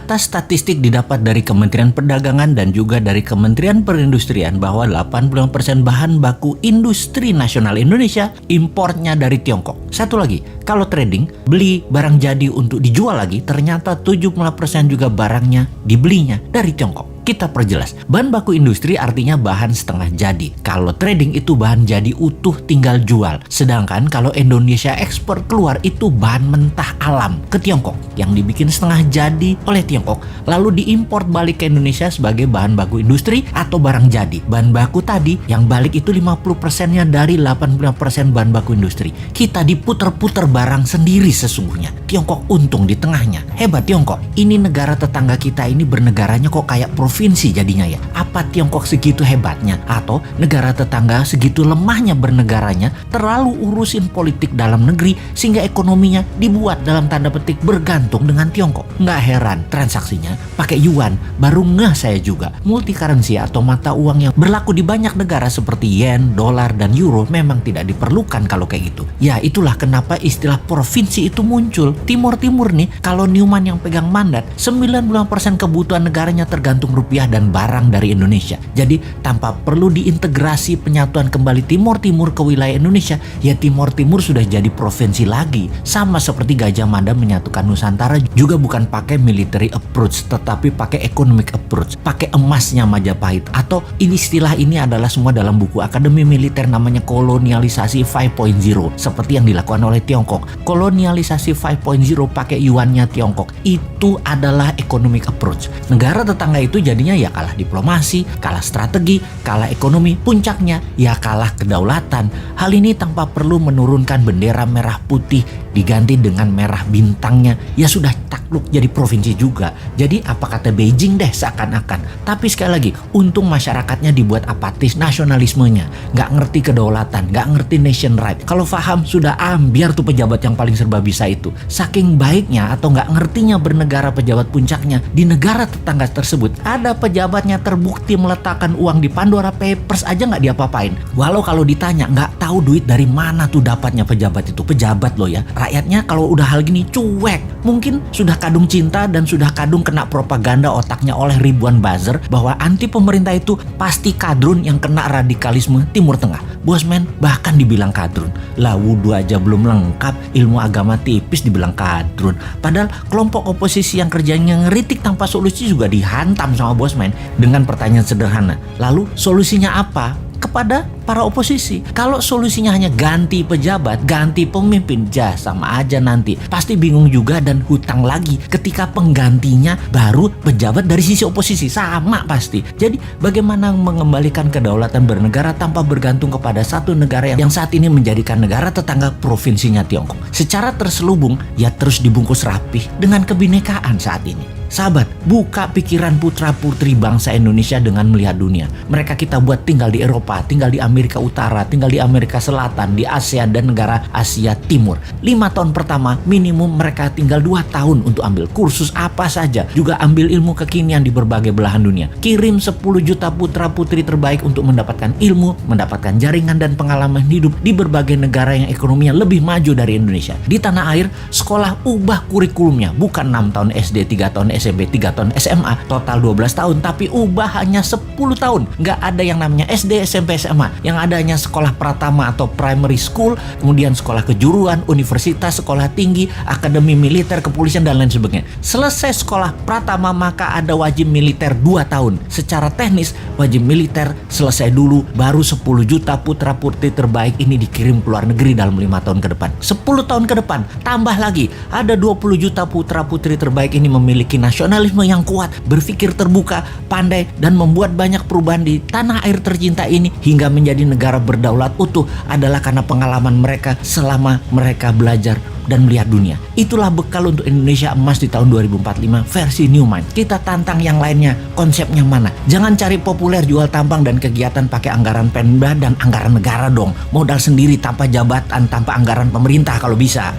Data statistik didapat dari Kementerian Perdagangan dan juga dari Kementerian Perindustrian bahwa 85% bahan baku industri nasional Indonesia importnya dari Tiongkok. Satu lagi, kalau trading, beli barang jadi untuk dijual lagi, ternyata 70% juga barangnya dibelinya dari Tiongkok. Kita perjelas, bahan baku industri artinya bahan setengah jadi. Kalau trading itu bahan jadi utuh tinggal jual. Sedangkan kalau Indonesia ekspor keluar itu bahan mentah alam ke Tiongkok yang dibikin setengah jadi oleh Tiongkok, lalu diimpor balik ke Indonesia sebagai bahan baku industri atau barang jadi. Bahan baku tadi yang balik itu 50%-nya dari 85% bahan baku industri. Kita diputer-puter barang sendiri sesungguhnya. Tiongkok untung di tengahnya. Hebat Tiongkok. Ini negara tetangga kita ini bernegaranya kok kayak provinsi jadinya ya. Apa Tiongkok segitu hebatnya? Atau negara tetangga segitu lemahnya bernegaranya, terlalu urusin politik dalam negeri sehingga ekonominya dibuat dalam tanda petik bergantung dengan Tiongkok. Nggak heran transaksinya pakai yuan. Baru ngeh saya juga. Multi currency atau mata uang yang berlaku di banyak negara seperti yen, dolar, dan euro memang tidak diperlukan kalau kayak gitu. Ya itulah kenapa istilah provinsi itu muncul. Timur-timur nih, kalau Newman yang pegang mandat, 95% kebutuhan negaranya tergantung rupiah dan barang dari Indonesia. Jadi tanpa perlu diintegrasi penyatuan kembali Timur-Timur ke wilayah Indonesia, ya Timur-Timur sudah jadi provinsi lagi. Sama seperti Gajah Mada menyatukan Nusantara juga bukan pakai military approach, tetapi pakai economic approach, pakai emasnya Majapahit. Atau istilah ini adalah semua dalam buku Akademi Militer namanya kolonialisasi 5.0, seperti yang dilakukan oleh Tiongkok. Kolonialisasi 5.0 pakai yuannya Tiongkok. Itu adalah economic approach. Negara tetangga itu jadinya ya kalah diplomasi, kalah strategi, kalah ekonomi, puncaknya ya kalah kedaulatan. Hal ini tanpa perlu menurunkan bendera merah putih diganti dengan merah bintangnya, ya sudah takluk jadi provinsi juga. Jadi apa kata Beijing deh seakan-akan. Tapi sekali lagi, untung masyarakatnya dibuat apatis nasionalismenya, nggak ngerti kedaulatan, nggak ngerti nation right. Kalau paham sudah biar tuh pejabat yang paling serba bisa itu. Saking baiknya atau nggak ngertinya bernegara pejabat puncaknya di negara tetangga tersebut, ada pejabatnya terbukti meletakkan uang di Pandora Papers aja nggak diapa-apain. Walau kalau ditanya nggak tahu duit dari mana tuh dapatnya pejabat itu. Pejabat loh ya. Rakyatnya kalau udah hal gini cuek. Mungkin sudah kadung cinta dan sudah kadung kena propaganda otaknya oleh ribuan buzzer bahwa anti pemerintah itu pasti kadrun yang kena radikalisme Timur Tengah. Bosman bahkan dibilang kadrun. Lah wudhu aja belum lengkap, ilmu agama tipis dibilang kadrun. Padahal kelompok oposisi yang kerjanya ngeritik tanpa solusi juga dihantam sama Bosman dengan pertanyaan sederhana. Lalu solusinya apa? Kepada para oposisi. Kalau solusinya hanya ganti pejabat, ganti pemimpin, sama aja nanti. Pasti bingung juga dan hutang lagi ketika penggantinya baru pejabat dari sisi oposisi. Sama pasti. Jadi bagaimana mengembalikan kedaulatan bernegara tanpa bergantung kepada satu negara yang saat ini menjadikan negara tetangga provinsinya Tiongkok. Secara terselubung, ya terus dibungkus rapih dengan kebinekaan saat ini. Sahabat, buka pikiran putra-putri bangsa Indonesia dengan melihat dunia. Mereka kita buat tinggal di Eropa, tinggal di Amerika Utara, tinggal di Amerika Selatan, di ASEAN dan negara Asia Timur. 5 tahun pertama minimum mereka tinggal 2 tahun untuk ambil kursus apa saja. Juga ambil ilmu kekinian di berbagai belahan dunia. Kirim 10 juta putra-putri terbaik untuk mendapatkan ilmu, mendapatkan jaringan dan pengalaman hidup di berbagai negara yang ekonominya lebih maju dari Indonesia. Di tanah air, sekolah ubah kurikulumnya. Bukan 6 tahun SD, 3 tahun SMP, 3 tahun SMA, total 12 tahun, tapi ubah hanya 10 tahun. Nggak ada yang namanya SD, SMP, SMA. Yang ada hanya sekolah pratama atau primary school, kemudian sekolah kejuruan, universitas, sekolah tinggi, akademi militer, kepolisian, dan lain sebagainya. Selesai sekolah pratama, maka ada wajib militer 2 tahun. Secara teknis, wajib militer selesai dulu, baru 10 juta putra-putri terbaik ini dikirim ke luar negeri dalam 5 tahun ke depan. 10 tahun ke depan, tambah lagi, ada 20 juta putra-putri terbaik ini memiliki nasionalisme yang kuat, berpikir terbuka, pandai, dan membuat banyak perubahan di tanah air tercinta ini hingga menjadi negara berdaulat utuh adalah karena pengalaman mereka selama mereka belajar dan melihat dunia. Itulah bekal untuk Indonesia emas di tahun 2045 versi Newman. Kita tantang yang lainnya, konsepnya mana? Jangan cari populer jual tampang dan kegiatan pakai anggaran Pemda dan anggaran negara dong. Modal sendiri tanpa jabatan, tanpa anggaran pemerintah kalau bisa.